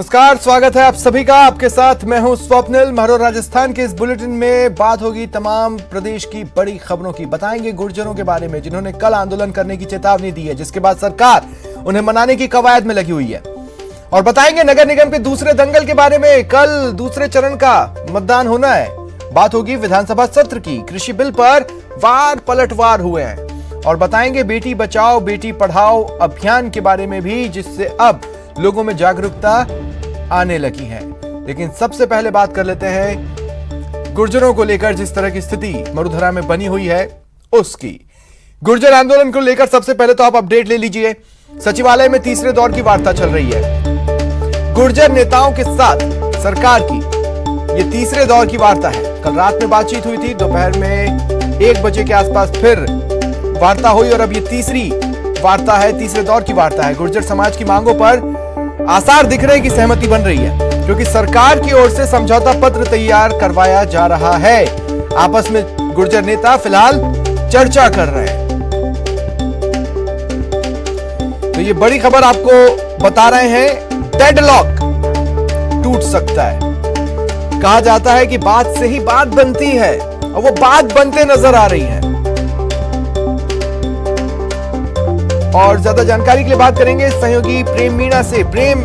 नमस्कार, स्वागत है आप सभी का। आपके साथ मैं हूं स्वप्निल महरो। राजस्थान के इस बुलेटिन में बात होगी तमाम प्रदेश की बड़ी खबरों की। बताएंगे गुर्जरों के बारे में जिन्होंने कल आंदोलन करने की चेतावनी दी है, जिसके बाद सरकार उन्हें मनाने की कवायद में लगी हुई है। और बताएंगे नगर निगम के दूसरे दंगल के बारे में। कल दूसरे चरण का मतदान होना है। बात होगी विधानसभा सत्र की। कृषि बिल पर वार पलटवार हुए हैं। और बताएंगे बेटी बचाओ बेटी पढ़ाओ अभियान के बारे में भी, जिससे अब लोगों में जागरूकता आने लगी है। लेकिन सबसे पहले बात कर लेते हैं गुर्जरों को लेकर जिस तरह की स्थिति मरुधरा में बनी हुई है उसकी। गुर्जर आंदोलन को लेकर सबसे पहले तो आप अपडेट ले लीजिए। सचिवालय में तीसरे दौर की वार्ता चल रही है गुर्जर नेताओं के साथ सरकार की। ये तीसरे दौर की वार्ता है। कल रात में बातचीत हुई थी, दोपहर में 1 बजे के आसपास फिर वार्ता हुई और अब ये तीसरी वार्ता है, तीसरे दौर की वार्ता है। गुर्जर समाज की मांगों पर आसार दिख रहे हैं कि सहमति बन रही है, क्योंकि सरकार की ओर से समझौता पत्र तैयार करवाया जा रहा है। आपस में गुर्जर नेता फिलहाल चर्चा कर रहे हैं। तो ये बड़ी खबर आपको बता रहे हैं। डेडलॉक टूट सकता है। कहा जाता है कि बात से ही बात बनती है और वो बात बनते नजर आ रही है। और ज्यादा जानकारी के लिए बात करेंगे सहयोगी प्रेम मीणा से। प्रेम,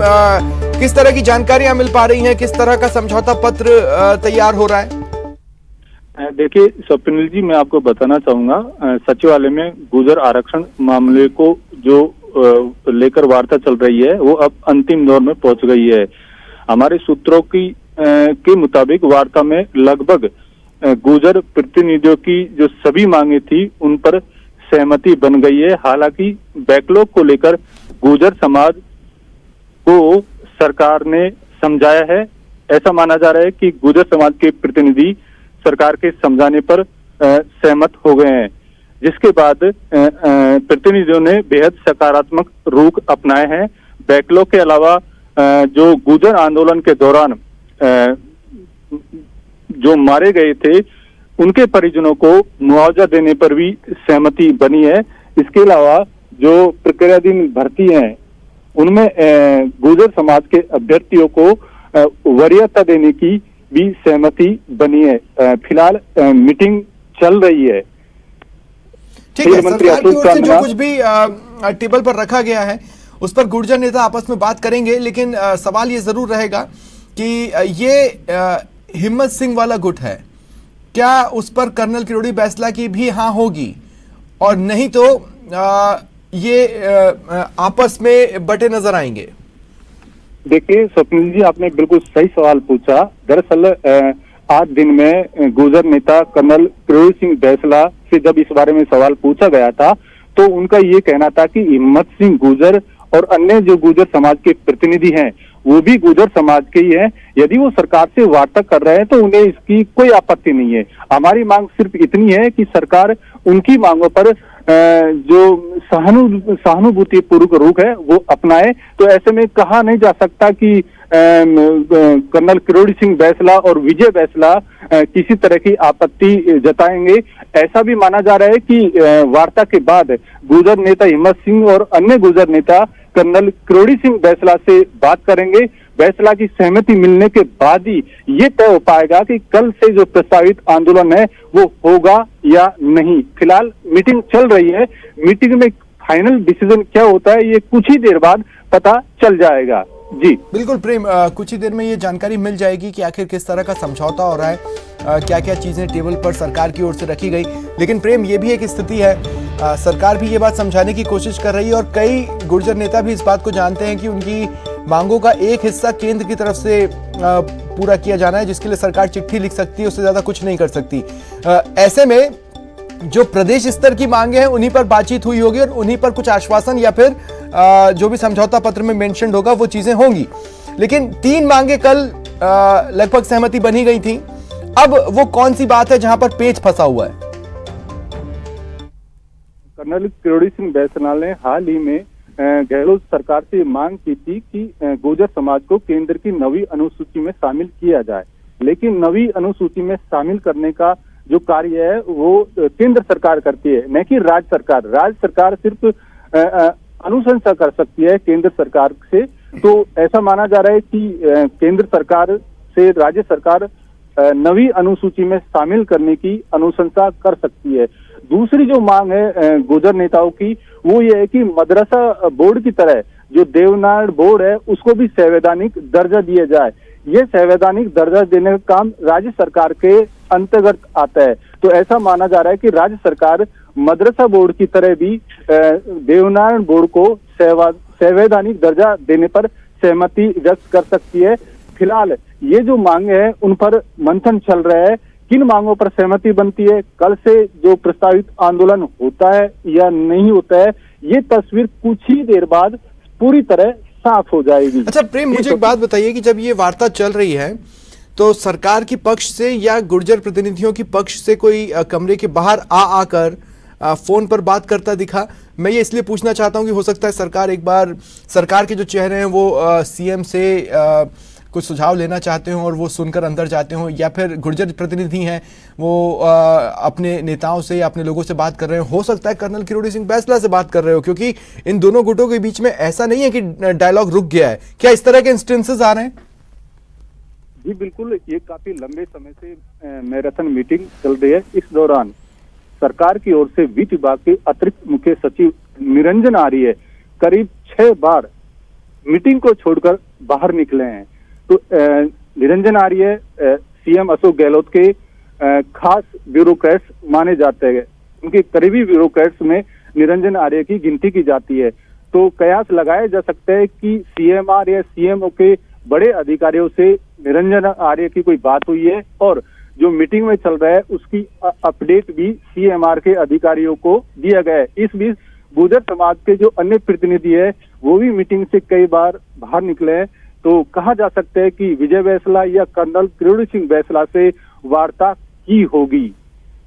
किस तरह की जानकारियां मिल पा रही हैं? किस तरह का समझौता पत्र तैयार हो रहा है? देखिए स्वप्निल जी, मैं आपको बताना चाहूंगा, सचिवालय में गुर्जर आरक्षण मामले को जो लेकर वार्ता चल रही है वो अब अंतिम दौर में पहुंच गई है। हमारे सूत्रों के मुताबिक वार्ता में लगभग गुर्जर प्रतिनिधियों की जो सभी मांगे थी उन पर सहमति बन गई है। हालांकि बैकलॉग को लेकर गुर्जर समाज को सरकार ने समझाया है। ऐसा माना जा रहा है कि गुर्जर समाज के प्रतिनिधि सरकार के समझाने पर सहमत हो गए हैं, जिसके बाद प्रतिनिधियों ने बेहद सकारात्मक रुख अपनाए हैं। बैकलॉग के अलावा जो गुर्जर आंदोलन के दौरान जो मारे गए थे उनके परिजनों को मुआवजा देने पर भी सहमति बनी है। इसके अलावा जो प्रक्रियाधीन भर्ती हैं उनमें गुर्जर समाज के अभ्यर्थियों को वरीयता देने की भी सहमति बनी है। फिलहाल मीटिंग चल रही है। ठीक है, सरकार की ओर से जो कुछ भी टेबल पर रखा गया है उस पर गुर्जर नेता आपस में बात करेंगे। लेकिन सवाल ये जरूर रहेगा कि ये हिम्मत सिंह वाला गुट है, क्या उस पर कर्नल किरोड़ी बैसला की भी हाँ होगी? और नहीं तो ये आपस में बटे नजर आएंगे? देखिए स्वप्निल जी, आपने बिल्कुल सही सवाल पूछा। दरअसल आज दिन में गुर्जर नेता कर्नल किरोड़ी सिंह बैसला से जब इस बारे में सवाल पूछा गया था तो उनका ये कहना था कि हिम्मत सिंह गुर्जर और अन्य जो गुर्जर समाज के प्रतिनिधि हैं वो भी गुर्जर समाज के ही हैं। यदि वो सरकार से वार्ता कर रहे हैं तो उन्हें इसकी कोई आपत्ति नहीं है। हमारी मांग सिर्फ इतनी है कि सरकार उनकी मांगों पर जो सहानुभूति पूर्वक रुख है वो अपनाए। तो ऐसे में कहा नहीं जा सकता कि कर्नल किरोड़ी सिंह बैसला और विजय बैसला किसी तरह की आपत्ति जताएंगे। ऐसा भी माना जा रहा है कि वार्ता के बाद गुर्जर नेता हिम्मत सिंह और अन्य गुर्जर नेता कर्नल किरोड़ी सिंह बैसला से बात करेंगे। बैसला की सहमति मिलने के बाद ही ये तय हो पाएगा कि कल से जो प्रस्तावित आंदोलन है वो होगा या नहीं। फिलहाल मीटिंग चल रही है। मीटिंग में फाइनल डिसीजन क्या होता है ये कुछ ही देर बाद पता चल जाएगा। जी बिल्कुल प्रेम, कुछ ही देर में ये जानकारी मिल जाएगी कि आखिर किस तरह का समझौता हो रहा है, क्या क्या चीजें टेबल पर सरकार की ओर से रखी गई। लेकिन प्रेम, ये भी एक स्थिति है, सरकार भी ये बात समझाने की कोशिश कर रही है और कई गुर्जर नेता भी इस बात को जानते हैं कि उनकी मांगों का एक हिस्सा केंद्र की तरफ से पूरा किया जाना है, जिसके लिए सरकार चिट्ठी लिख सकती है, उससे ज्यादा कुछ नहीं कर सकती। ऐसे में जो प्रदेश स्तर की मांगे हैं उन्हीं पर बातचीत हुई होगी और उन्हीं पर कुछ आश्वासन या फिर जो भी समझौता पत्र में मेंशन होगा वो चीजें होंगी। लेकिन 3 मांगे कल लगभग सहमति बनी गई थी। अब वो कौन सी बात है जहां पर पेच फंसा हुआ है? कर्नल किरोड़ी सिंह बैसला ने हाल ही में गहलोत सरकार से मांग की थी कि गुर्जर समाज को केंद्र की 9वीं अनुसूची में शामिल किया जाए। लेकिन 9वीं अनुसूची में शामिल करने का जो कार्य है वो केंद्र सरकार करती है, न कि राज्य सरकार। राज्य सरकार सिर्फ अनुशंसा कर सकती है केंद्र सरकार से। तो ऐसा माना जा रहा है कि केंद्र सरकार से राज्य सरकार नवी अनुसूची में शामिल करने की अनुशंसा कर सकती है। दूसरी जो मांग है गुर्जर नेताओं की, वो ये है कि मदरसा बोर्ड की तरह जो देवनागरी बोर्ड है उसको भी संवैधानिक दर्जा दिया जाए। ये संवैधानिक दर्जा देने का काम राज्य सरकार के अंतर्गत आता है। तो ऐसा माना जा रहा है कि राज्य सरकार मदरसा बोर्ड की तरह भी देवनागरी बोर्ड को संवैधानिक दर्जा देने पर सहमति व्यक्त कर सकती है। फिलहाल ये जो मांगे हैं उन पर मंथन चल रहा है, किन मांगों पर सहमति बनती है, कल से जो प्रस्तावित आंदोलन होता है या नहीं होता है, ये तस्वीर कुछ ही देर बाद पूरी तरह साफ हो जाएगी। अच्छा प्रेम, मुझे एक बात बताइए कि जब ये वार्ता चल रही है तो सरकार की पक्ष से या गुर्जर प्रतिनिधियों की पक्ष से कोई कमरे के बाहर आकर फोन पर बात करता दिखा? मैं ये इसलिए पूछना चाहता हूं कि हो सकता है सरकार एक बार, सरकार के जो चेहरे हैं वो सीएम से कुछ सुझाव लेना चाहते हो और वो सुनकर अंदर जाते हो, या फिर गुर्जर प्रतिनिधि हैं वो अपने नेताओं से या अपने लोगों से बात कर रहे हो सकता है कर्नल किरोड़ी सिंह बैसला से बात कर रहे हो, क्योंकि इन दोनों गुटों के बीच में ऐसा नहीं है कि डायलॉग रुक गया है। क्या इस तरह के इंस्टेंसेस आ रहे हैं? जी बिल्कुल, ये काफी लंबे समय से मैराथन मीटिंग चल रही है। इस दौरान सरकार की ओर से वित्त विभाग के अतिरिक्त मुख्य सचिव निरंजन आर्य करीब 6 बार मीटिंग को छोड़कर बाहर निकले हैं। तो निरंजन आर्य सीएम अशोक गहलोत के खास ब्यूरोक्रेट्स माने जाते हैं। उनके करीबी ब्यूरोक्रेट्स में निरंजन आर्य की गिनती की जाती है। तो कयास लगाया जा सकता है कि सीएमआर या सीएमओ के बड़े अधिकारियों से निरंजन आर्य की कोई बात हुई है और जो मीटिंग में चल रहा है उसकी अपडेट भी सीएमआर के अधिकारियों को दिया गया है। इस बीच गुर्जर समाज के जो अन्य प्रतिनिधि है वो भी मीटिंग से कई बार बाहर निकले हैं। तो कहा जा सकता है कि विजय बैसला या कर्नल किरोड़ी सिंह बैसला से वार्ता की होगी।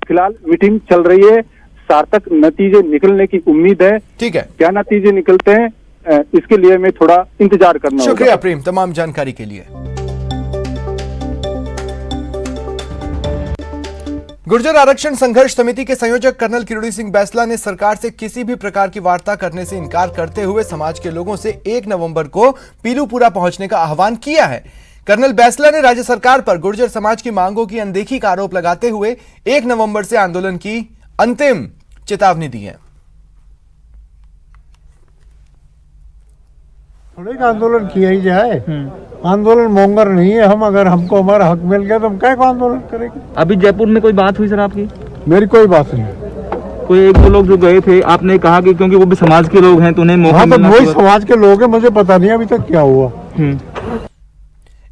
फिलहाल मीटिंग चल रही है, सार्थक नतीजे निकलने की उम्मीद है। ठीक है, क्या नतीजे निकलते हैं इसके लिए मैं थोड़ा इंतजार करना होगा। शुक्रिया प्रेम तमाम जानकारी के लिए। गुर्जर आरक्षण संघर्ष समिति के संयोजक कर्नल किरोड़ी सिंह बैसला ने सरकार से किसी भी प्रकार की वार्ता करने से इनकार करते हुए समाज के लोगों से 1 नवंबर को पीलूपुरा पहुंचने का आह्वान किया है। कर्नल बैसला ने राज्य सरकार पर गुर्जर समाज की मांगों की अनदेखी का आरोप लगाते हुए 1 नवंबर से आंदोलन की अंतिम चेतावनी दी है। आंदोलन किया ही जाए, आंदोलन मोंगर नहीं है। हम अगर हमको हमारा हक मिल गया तो हम क्या आंदोलन करेंगे। अभी जयपुर में कोई बात हुई सर आपकी? मेरी कोई बात नहीं। कोई 1-2 लोग जो गए थे, आपने कहा कि क्योंकि वो भी समाज के लोग हैं तो उन्हें मौका मिलना। वही समाज के लोग हैं, मुझे पता नहीं अभी तक क्या हुआ।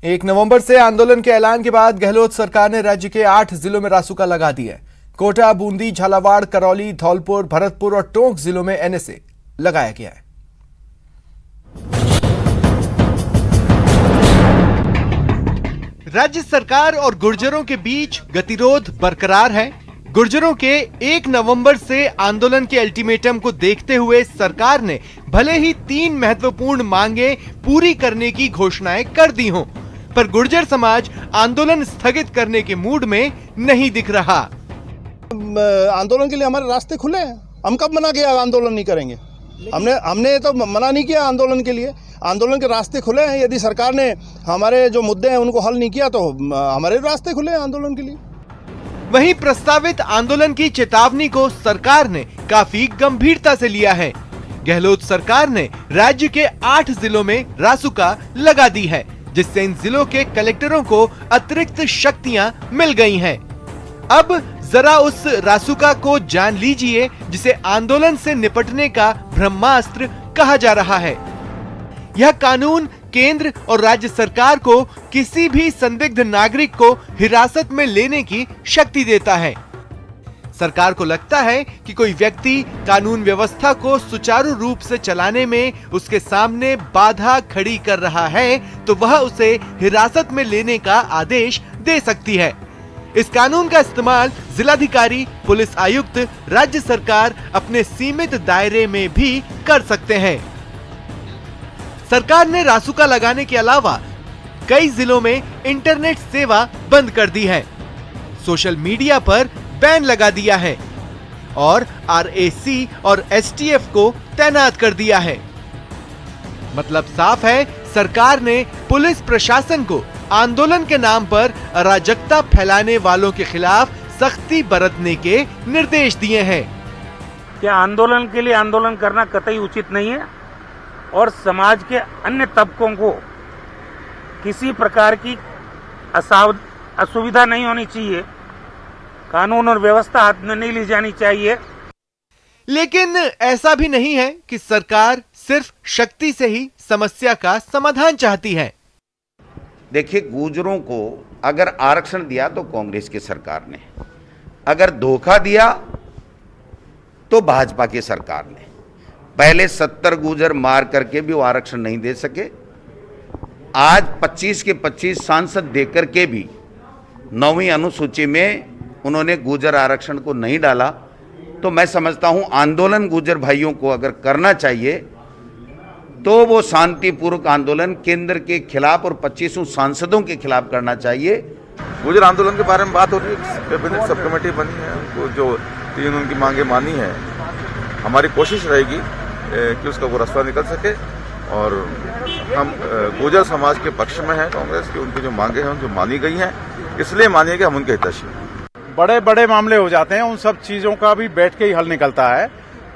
1 नवंबर से आंदोलन के ऐलान के बाद गहलोत सरकार ने राज्य के 8 जिलों में रासुका लगा दी है। कोटा, बूंदी, झालावाड़, करौली, धौलपुर, भरतपुर और टोंक जिलों में एनएसए लगाया गया है। राज्य सरकार और गुर्जरों के बीच गतिरोध बरकरार है। गुर्जरों के 1 नवंबर से आंदोलन के अल्टीमेटम को देखते हुए सरकार ने भले ही 3 महत्वपूर्ण मांगे पूरी करने की घोषणाएं कर दी हों, पर गुर्जर समाज आंदोलन स्थगित करने के मूड में नहीं दिख रहा। आंदोलन के लिए हमारे रास्ते खुले हैं। हम कब मना किया आंदोलन नहीं करेंगे? हमने तो मना नहीं किया आंदोलन के लिए। आंदोलन के रास्ते खुले हैं। यदि सरकार ने हमारे जो मुद्दे हैं उनको हल नहीं किया तो हमारे रास्ते खुले हैं आंदोलन के लिए। वहीं प्रस्तावित आंदोलन की चेतावनी को सरकार ने काफी गंभीरता से लिया है। गहलोत सरकार ने राज्य के 8 जिलों में रासुका लगा दी है, जिससे इन जिलों के कलेक्टरों को अतिरिक्त शक्तियां मिल गई हैं। अब जरा उस रासुका को जान लीजिए जिसे आंदोलन से निपटने का ब्रह्मास्त्र कहा जा रहा है। यह कानून केंद्र और राज्य सरकार को किसी भी संदिग्ध नागरिक को हिरासत में लेने की शक्ति देता है। सरकार को लगता है कि कोई व्यक्ति कानून व्यवस्था को सुचारू रूप से चलाने में उसके सामने बाधा खड़ी कर रहा है तो वह उसे हिरासत में लेने का आदेश दे सकती है। इस कानून का इस्तेमाल जिलाधिकारी, पुलिस आयुक्त, राज्य सरकार अपने सीमित दायरे में भी कर सकते हैं। सरकार ने रासुका लगाने के अलावा कई जिलों में इंटरनेट सेवा बंद कर दी है, सोशल मीडिया पर बैन लगा दिया है और आरएसी और एसटीएफ को तैनात कर दिया है। मतलब साफ है, सरकार ने पुलिस प्रशासन को आंदोलन के नाम पर अराजकता फैलाने वालों के खिलाफ सख्ती बरतने के निर्देश दिए हैं। क्या आंदोलन के लिए आंदोलन करना कतई उचित नहीं है और समाज के अन्य तबकों को किसी प्रकार की असुविधा नहीं होनी चाहिए, कानून और व्यवस्था हाथ में नहीं ली जानी चाहिए। लेकिन ऐसा भी नहीं है कि सरकार सिर्फ शक्ति से ही समस्या का समाधान चाहती है। देखिए, गुर्जरों को अगर आरक्षण दिया तो कांग्रेस की सरकार ने, अगर धोखा दिया तो भाजपा की सरकार ने। पहले 70 गुर्जर मार करके भी वो आरक्षण नहीं दे सके। आज 25 के 25 सांसद देकर के भी 9वीं अनुसूची में उन्होंने गुर्जर आरक्षण को नहीं डाला। तो मैं समझता हूं आंदोलन गुर्जर भाइयों को अगर करना चाहिए तो वो शांतिपूर्वक आंदोलन केंद्र के खिलाफ और 25 सांसदों के खिलाफ करना चाहिए। गुर्जर आंदोलन के बारे में बात हो रही है, कैबिनेट सब कमेटी बनी है, उनको जो 3 उनकी मांगे मानी है। हमारी कोशिश रहेगी कि उसका वो रास्ता निकल सके और हम गुर्जर समाज के पक्ष में हैं। कांग्रेस की उनकी जो मांगे हैं जो मानी गई हैं, इसलिए मानिए कि हम उनके हितैषी हैं। बड़े बड़े मामले हो जाते हैं, उन सब चीज़ों का भी बैठ के ही हल निकलता है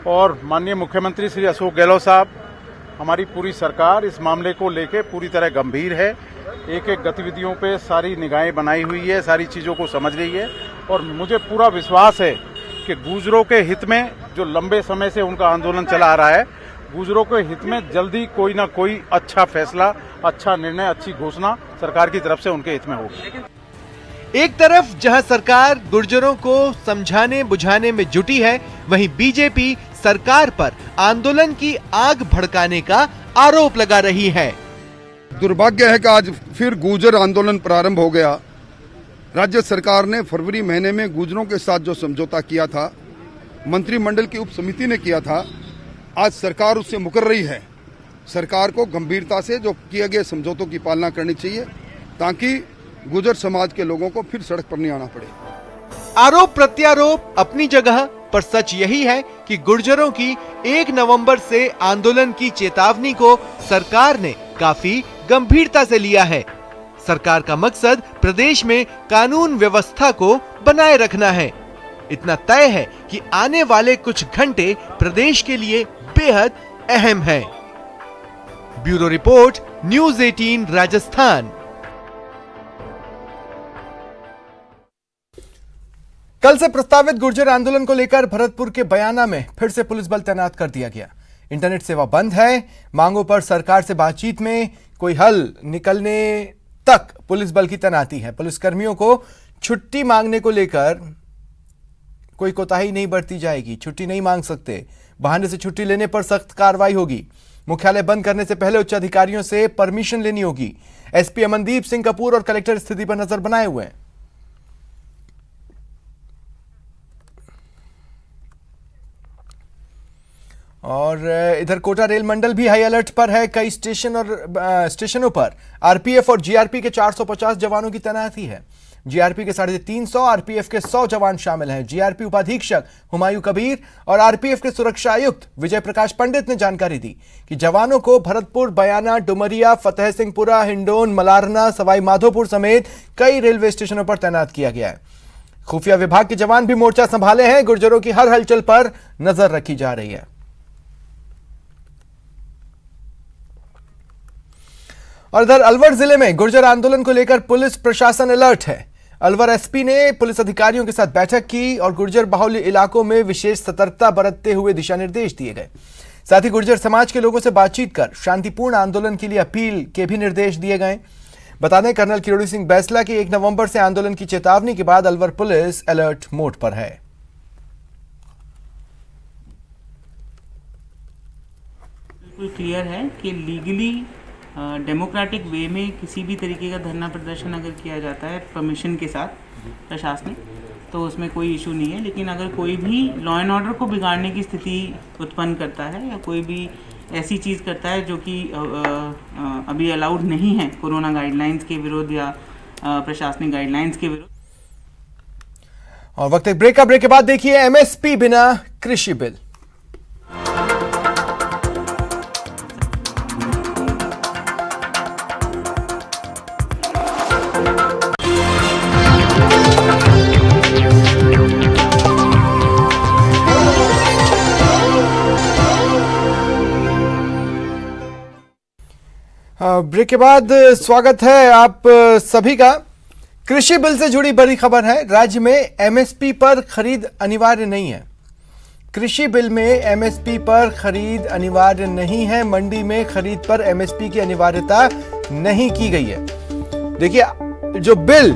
और माननीय मुख्यमंत्री श्री अशोक गहलोत साहब, हमारी पूरी सरकार इस मामले को लेके पूरी तरह गंभीर है। एक एक गतिविधियों पे सारी निगाहें बनाई हुई है, सारी चीज़ों को समझ रही है और मुझे पूरा विश्वास है कि गुर्जरों के हित में, जो लंबे समय से उनका आंदोलन चला आ रहा है, गुर्जरों के हित में जल्दी कोई ना कोई अच्छा फैसला, अच्छा निर्णय, अच्छी घोषणा सरकार की तरफ से उनके हित में होगी। एक तरफ जहां सरकार गुर्जरों को समझाने बुझाने में जुटी है, वहीं बीजेपी सरकार पर आंदोलन की आग भड़काने का आरोप लगा रही है। दुर्भाग्य है कि आज फिर गुर्जर आंदोलन प्रारंभ हो गया। राज्य सरकार ने फरवरी महीने में गुर्जरों के साथ जो समझौता किया था, मंत्रिमंडल की उप समिति ने किया था, आज सरकार उससे मुकर रही है। सरकार को गंभीरता से जो किए गए समझौतों की पालना करनी चाहिए ताकि गुर्जर समाज के लोगों को फिर सड़क पर नहीं आना पड़े। आरोप प्रत्यारोप अपनी जगह, पर सच यही है कि गुर्जरों की 1 नवंबर से आंदोलन की चेतावनी को सरकार ने काफी गंभीरता से लिया है। सरकार का मकसद प्रदेश में कानून व्यवस्था को बनाए रखना है। इतना तय है कि आने वाले कुछ घंटे प्रदेश के लिए बेहद अहम है। Bureau report, news 18 Rajasthan. कल से प्रस्तावित गुर्जर आंदोलन को लेकर भरतपुर के बयाना में फिर से पुलिस बल तैनात कर दिया गया। इंटरनेट सेवा बंद है। मांगों पर सरकार से बातचीत में कोई हल निकलने तक पुलिस बल की तैनाती है। पुलिसकर्मियों को छुट्टी मांगने को लेकर कोई कोताही नहीं बरती जाएगी। छुट्टी नहीं मांग सकते। बहाने से छुट्टी लेने पर सख्त कार्रवाई होगी। मुख्यालय बंद करने से पहले उच्च अधिकारियों से परमिशन लेनी होगी। एसपी अमनदीप सिंह कपूर और कलेक्टर स्थिति पर नजर बनाए हुए हैं। और इधर कोटा रेल मंडल भी हाई अलर्ट पर है। कई स्टेशनों पर आरपीएफ और जीआरपी के 450 जवानों की तैनाती है। जीआरपी के 350, आरपीएफ के 100 जवान शामिल हैं। जीआरपी उपाधीक्षक हुमायूं कबीर और आरपीएफ के सुरक्षा आयुक्त विजय प्रकाश पंडित ने जानकारी दी कि जवानों को भरतपुर, बयाना, डुमरिया, फतेह सिंहपुरा, हिंडोन, मलारना, सवाई माधोपुर समेत कई रेलवे स्टेशनों पर तैनात किया गया है। खुफिया विभाग के जवान भी मोर्चा संभाले हैं। गुर्जरों की हर हलचल पर नजर रखी जा रही है। और इधर अलवर जिले में गुर्जर आंदोलन को लेकर पुलिस प्रशासन अलर्ट है। अलवर एसपी ने पुलिस अधिकारियों के साथ बैठक की और गुर्जर बाहुल्य इलाकों में विशेष सतर्कता बरतते हुए दिशा निर्देश दिए गए। साथ ही गुर्जर समाज के लोगों से बातचीत कर शांतिपूर्ण आंदोलन के लिए अपील के भी निर्देश दिए गए। बता दें, कर्नल किरोड़ी सिंह बैंसला की 1 नवंबर से आंदोलन की चेतावनी के बाद अलवर पुलिस अलर्ट मोड पर है। बिल्कुल क्लियर है कि लीगली डेमोक्रेटिक वे में किसी भी तरीके का धरना प्रदर्शन अगर किया जाता है परमिशन के साथ प्रशासनिक, तो उसमें कोई इशू नहीं है। लेकिन अगर कोई भी लॉ एंड ऑर्डर को बिगाड़ने की स्थिति उत्पन्न करता है या कोई भी ऐसी चीज़ करता है जो कि अभी अलाउड नहीं है कोरोना गाइडलाइंस के विरुद्ध या प्रशासनिक गाइडलाइंस के विरुद्ध। और वक्त एक ब्रेक के बाद देखिए एमएसपी बिना कृषि बिल। ब्रेक के बाद स्वागत है आप सभी का। कृषि बिल से जुड़ी बड़ी खबर है। राज्य में एमएसपी पर खरीद अनिवार्य नहीं है। कृषि बिल में एमएसपी पर खरीद अनिवार्य नहीं है। मंडी में खरीद पर एमएसपी की अनिवार्यता नहीं की गई है। देखिए, जो बिल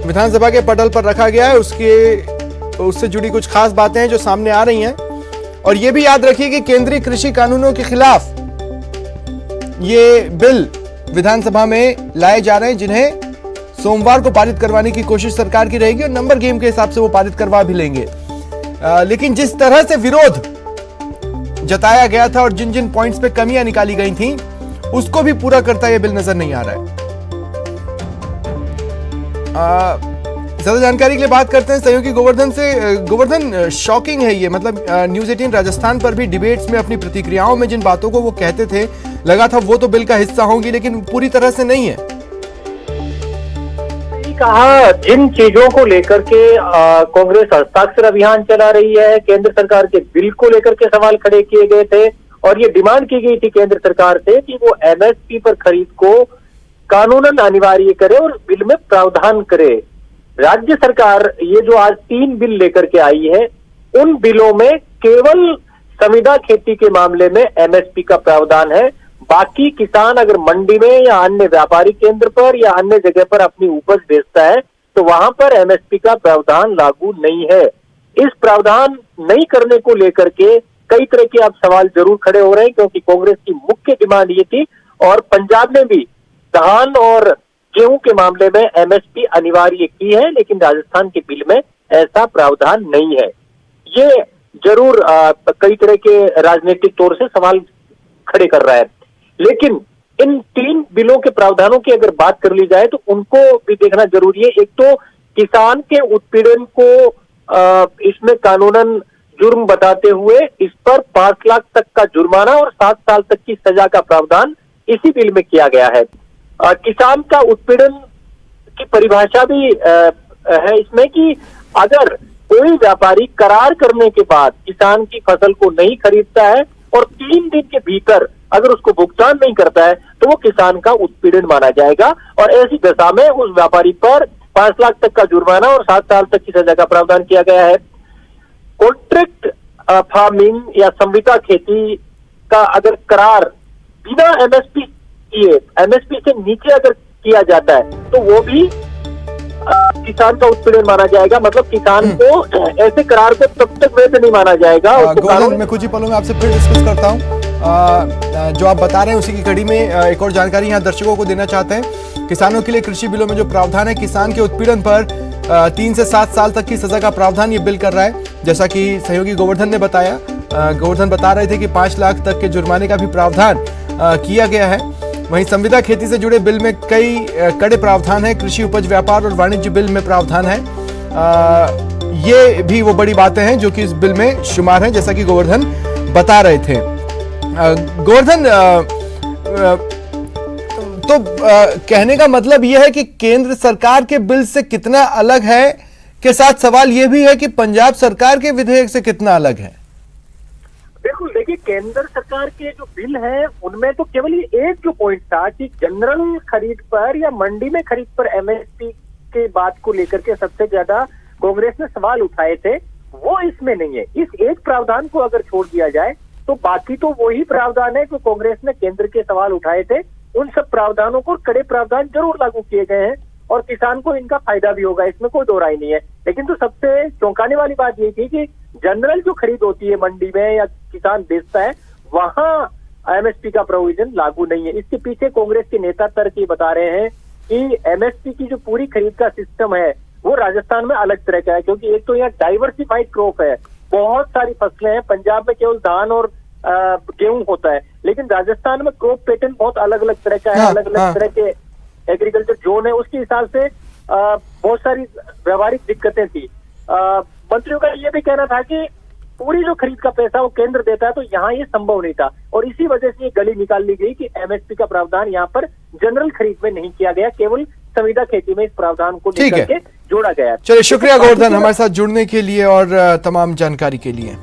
विधानसभा के पटल पर रखा गया है उससे जुड़ी कुछ खास बातें हैं जो सामने आ रही हैं। और यह भी याद रखिए कि केंद्रीय कृषि कानूनों के खिलाफ ये बिल विधानसभा में लाए जा रहे हैं, जिन्हें सोमवार को पारित करवाने की कोशिश सरकार की रहेगी और नंबर गेम के हिसाब से वो पारित करवा भी लेंगे। लेकिन जिस तरह से विरोध जताया गया था और जिन जिन पॉइंट्स पे कमियां निकाली गई थी, उसको भी पूरा करता यह बिल नजर नहीं आ रहा है। ज्यादा जानकारी के लिए बात करते हैं सहयोगी गोवर्धन से। गोवर्धन, शॉकिंग है ये, मतलब न्यूज 18 राजस्थान पर भी डिबेट्स में अपनी प्रतिक्रियाओं में जिन बातों को वो कहते थे, लगा था वो तो बिल का हिस्सा होंगी, लेकिन पूरी तरह से नहीं है। कहा जिन चीजों को लेकर के कांग्रेस हस्ताक्षर अभियान चला रही है, केंद्र सरकार के बिल को लेकर के सवाल खड़े किए गए थे और ये डिमांड की गई थी केंद्र सरकार से कि वो एमएसपी पर खरीद को कानूनन अनिवार्य करे और बिल में प्रावधान करे। राज्य सरकार ये जो आज 3 बिल लेकर के आई है, उन बिलों में केवल संविदा खेती के मामले में एमएसपी का प्रावधान है। बाकी किसान अगर मंडी में या अन्य व्यापारी केंद्र पर या अन्य जगह पर अपनी उपज बेचता है तो वहां पर एमएसपी का प्रावधान लागू नहीं है। इस प्रावधान नहीं करने को लेकर के कई तरह के अब सवाल जरूर खड़े हो रहे हैं, क्योंकि कांग्रेस की मुख्य डिमांड ये थी और पंजाब में भी धान और गेहूं के मामले में एमएसपी अनिवार्य की है, लेकिन राजस्थान के बिल में ऐसा प्रावधान नहीं है। ये जरूर कई तरह के राजनीतिक तौर से सवाल खड़े कर रहा है। लेकिन इन 3 बिलों के प्रावधानों की अगर बात कर ली जाए तो उनको भी देखना जरूरी है। एक तो किसान के उत्पीड़न को इसमें कानूनन जुर्म बताते हुए इस पर 5 लाख तक का जुर्माना और 7 साल तक की सजा का प्रावधान इसी बिल में किया गया है। किसान का उत्पीड़न की परिभाषा भी है इसमें कि अगर कोई व्यापारी करार करने के बाद किसान की फसल को नहीं खरीदता है और 3 दिन के भीतर अगर उसको भुगतान नहीं करता है तो वो किसान का उत्पीड़न माना जाएगा और ऐसी दशा में उस व्यापारी पर 5 लाख तक का जुर्माना और 7 साल तक की सजा का प्रावधान किया गया है। कॉन्ट्रैक्ट फार्मिंग या संविदा खेती का अगर करार बिना एमएसपी किए, एमएसपी से नीचे अगर किया जाता है तो वो भी किसान का उत्पीड़न माना जाएगा। मतलब किसान को ऐसे करार को तब तक वैध नहीं माना जाएगा। गोवर्धन, मैं कुछ ही पलों में आपसे फिर डिस्कस करता हूँ। जो आप बता रहे हैं उसी की कड़ी में एक और जानकारी यहाँ दर्शकों को देना चाहते हैं। किसानों के लिए कृषि बिलों में जो प्रावधान है, किसान के उत्पीड़न पर 3 से 7 साल तक की सजा का प्रावधान ये बिल कर रहा है। जैसा कि सहयोगी गोवर्धन ने बताया, गोवर्धन बता रहे थे कि 5 लाख तक के जुर्माने का भी प्रावधान किया गया है। वहीं संविदा खेती से जुड़े बिल में कई कड़े प्रावधान है। कृषि उपज व्यापार और वाणिज्य बिल में प्रावधान है। ये भी वो बड़ी बातें हैं जो कि इस बिल में शुमार हैं, जैसा कि गोवर्धन बता रहे थे। गोवर्धन, तो कहने का मतलब यह है कि केंद्र सरकार के बिल से कितना अलग है, के साथ सवाल यह भी है कि पंजाब सरकार के विधेयक से कितना अलग है। बिल्कुल, देखिए केंद्र सरकार के जो बिल हैं उनमें तो केवल ये एक जो पॉइंट था कि जनरल खरीद पर या मंडी में खरीद पर एमएसपी के बात को लेकर के सबसे ज्यादा कांग्रेस ने सवाल उठाए थे, वो इसमें नहीं है। इस एक प्रावधान को अगर छोड़ दिया जाए तो बाकी तो वही प्रावधान है जो कांग्रेस ने केंद्र के सवाल उठाए थे। उन सब प्रावधानों को कड़े प्रावधान जरूर लागू किए गए हैं और किसान को इनका फायदा भी होगा, इसमें कोई दो राय नहीं है। लेकिन तो सबसे चौंकाने वाली बात ये थी कि जनरल जो खरीद होती है मंडी में या किसान बेचता है, वहां एमएसपी का प्रोविजन लागू नहीं है। इसके पीछे कांग्रेस के नेता तर्क ये बता रहे हैं कि एमएसपी की जो पूरी खरीद का सिस्टम है वो राजस्थान में अलग तरह का है, क्योंकि एक तो यहाँ डाइवर्सिफाइड क्रॉप है, बहुत सारी फसलें हैं। पंजाब में केवल धान और गेहूं होता है, लेकिन राजस्थान में क्रॉप पैटर्न बहुत अलग अलग तरह का है, अलग अलग तरह के एग्रीकल्चर जोन है। उसके हिसाब से बहुत सारी व्यवहारिक दिक्कतें थी। मंत्रियों का ये भी कहना था कि पूरी जो खरीद का पैसा वो केंद्र देता है, तो यहाँ ये संभव नहीं था और इसी वजह से ये गली निकाल ली गई कि एमएसपी का प्रावधान यहाँ पर जनरल खरीद में नहीं किया गया, केवल संविदा खेती में इस प्रावधान को लेकर के जोड़ा गया। चलिए, शुक्रिया गोवर्धन हमारे साथ जुड़ने के लिए और तमाम जानकारी के लिए।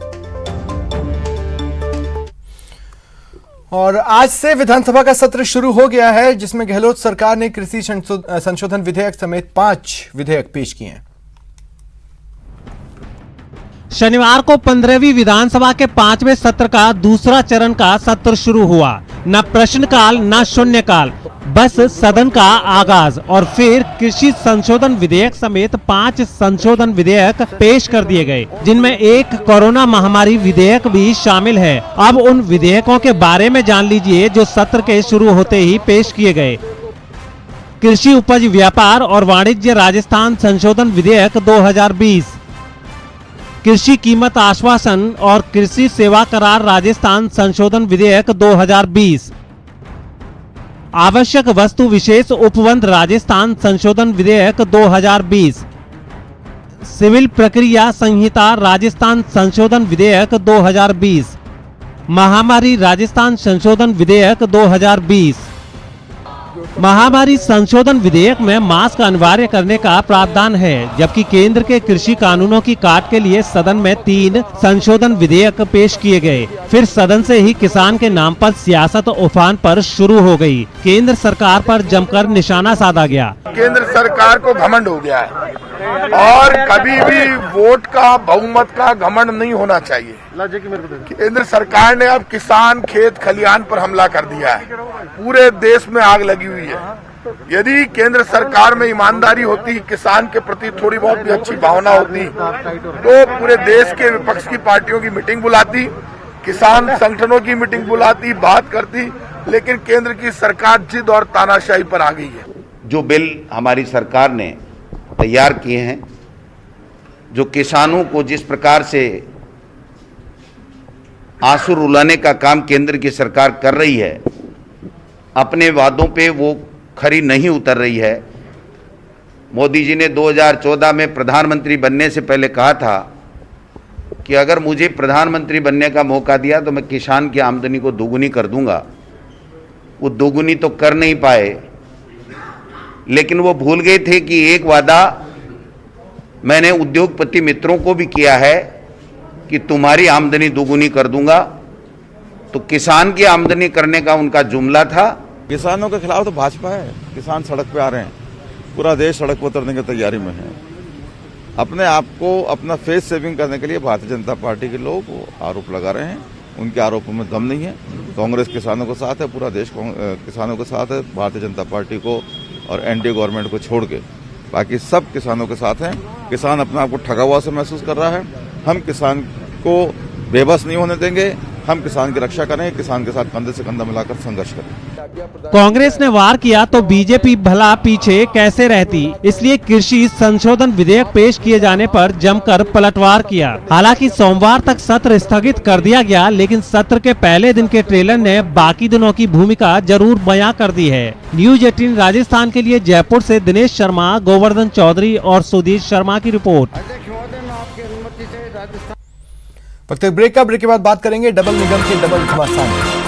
और आज से विधानसभा का सत्र शुरू हो गया है, जिसमें गहलोत सरकार ने कृषि संशोधन विधेयक समेत 5 विधेयक पेश किए हैं। शनिवार को 15वीं विधानसभा के 5वें सत्र का दूसरा चरण का सत्र शुरू हुआ। न प्रश्नकाल न शून्यकाल, बस सदन का आगाज और फिर कृषि संशोधन विधेयक समेत 5 संशोधन विधेयक पेश कर दिए गए, जिनमें एक कोरोना महामारी विधेयक भी शामिल है। अब उन विधेयकों के बारे में जान लीजिए जो सत्र के शुरू होते ही पेश किए गए। कृषि उपज व्यापार और वाणिज्य राजस्थान संशोधन विधेयक 2020, कृषि कीमत आश्वासन और कृषि सेवा करार राजस्थान संशोधन विधेयक 2020, आवश्यक वस्तु विशेष उपबंध राजस्थान संशोधन विधेयक 2020, सिविल प्रक्रिया संहिता राजस्थान संशोधन विधेयक 2020, महामारी राजस्थान संशोधन विधेयक 2020। महामारी संशोधन विधेयक में मास्क अनिवार्य करने का प्रावधान है, जबकि केंद्र के कृषि कानूनों की काट के लिए सदन में 3 संशोधन विधेयक पेश किए गए। फिर सदन से ही किसान के नाम पर सियासत उफान पर शुरू हो गई। केंद्र सरकार पर जमकर निशाना साधा गया। केंद्र सरकार को घमंड हो गया है और कभी भी वोट का बहुमत का घमंड नहीं होना चाहिए। केंद्र सरकार ने अब किसान खेत खलिहान पर हमला कर दिया है। पूरे देश में आग लगी हुई है। यदि केंद्र सरकार में ईमानदारी होती, किसान के प्रति थोड़ी बहुत भी अच्छी भावना होती, तो पूरे देश के विपक्ष की पार्टियों की मीटिंग बुलाती, किसान संगठनों की मीटिंग बुलाती, बात करती। लेकिन केंद्र की सरकार जिद और तानाशाही पर आ गई है। जो बिल हमारी सरकार ने तैयार किए हैं, जो किसानों को जिस प्रकार से आंसू रुलाने का काम केंद्र की सरकार कर रही है, अपने वादों पे वो खरी नहीं उतर रही है। मोदी जी ने 2014 में प्रधानमंत्री बनने से पहले कहा था कि अगर मुझे प्रधानमंत्री बनने का मौका दिया तो मैं किसान की आमदनी को दोगुनी कर दूंगा। वो दोगुनी तो कर नहीं पाए, लेकिन वो भूल गए थे कि एक वादा मैंने उद्योगपति मित्रों को भी किया है कि तुम्हारी आमदनी दोगुनी कर दूंगा। तो किसान की आमदनी करने का उनका जुमला था। किसानों के खिलाफ तो भाजपा है। किसान सड़क पे आ रहे हैं, पूरा देश सड़क पर उतरने की तैयारी में है। अपने आप को अपना फेस सेविंग करने के लिए भारतीय जनता पार्टी के लोग आरोप लगा रहे हैं। उनके आरोपों में दम नहीं है। कांग्रेस किसानों के साथ है, पूरा देश किसानों के साथ है। भारतीय जनता पार्टी को और एनडीए गवर्नमेंट को छोड़ के बाकी सब किसानों के साथ हैं। किसान अपने आप को ठगा हुआ से महसूस कर रहा है। हम किसान को बेबस नहीं होने देंगे। हम किसान की रक्षा करें, किसान के साथ कंधे से कंधा मिलाकर संघर्ष करें। कांग्रेस ने वार किया तो बीजेपी भला पीछे कैसे रहती, इसलिए कृषि संशोधन विधेयक पेश किए जाने पर जमकर पलटवार किया। हालांकि सोमवार तक सत्र स्थगित कर दिया गया, लेकिन सत्र के पहले दिन के ट्रेलर ने बाकी दिनों की भूमिका जरूर बयां कर दी है। न्यूज 18 राजस्थान के लिए जयपुर से दिनेश शर्मा, गोवर्धन चौधरी और सुधीर शर्मा की रिपोर्ट। वक्त ब्रेक के बाद बात करेंगे डबल निगम के डबल घमासान।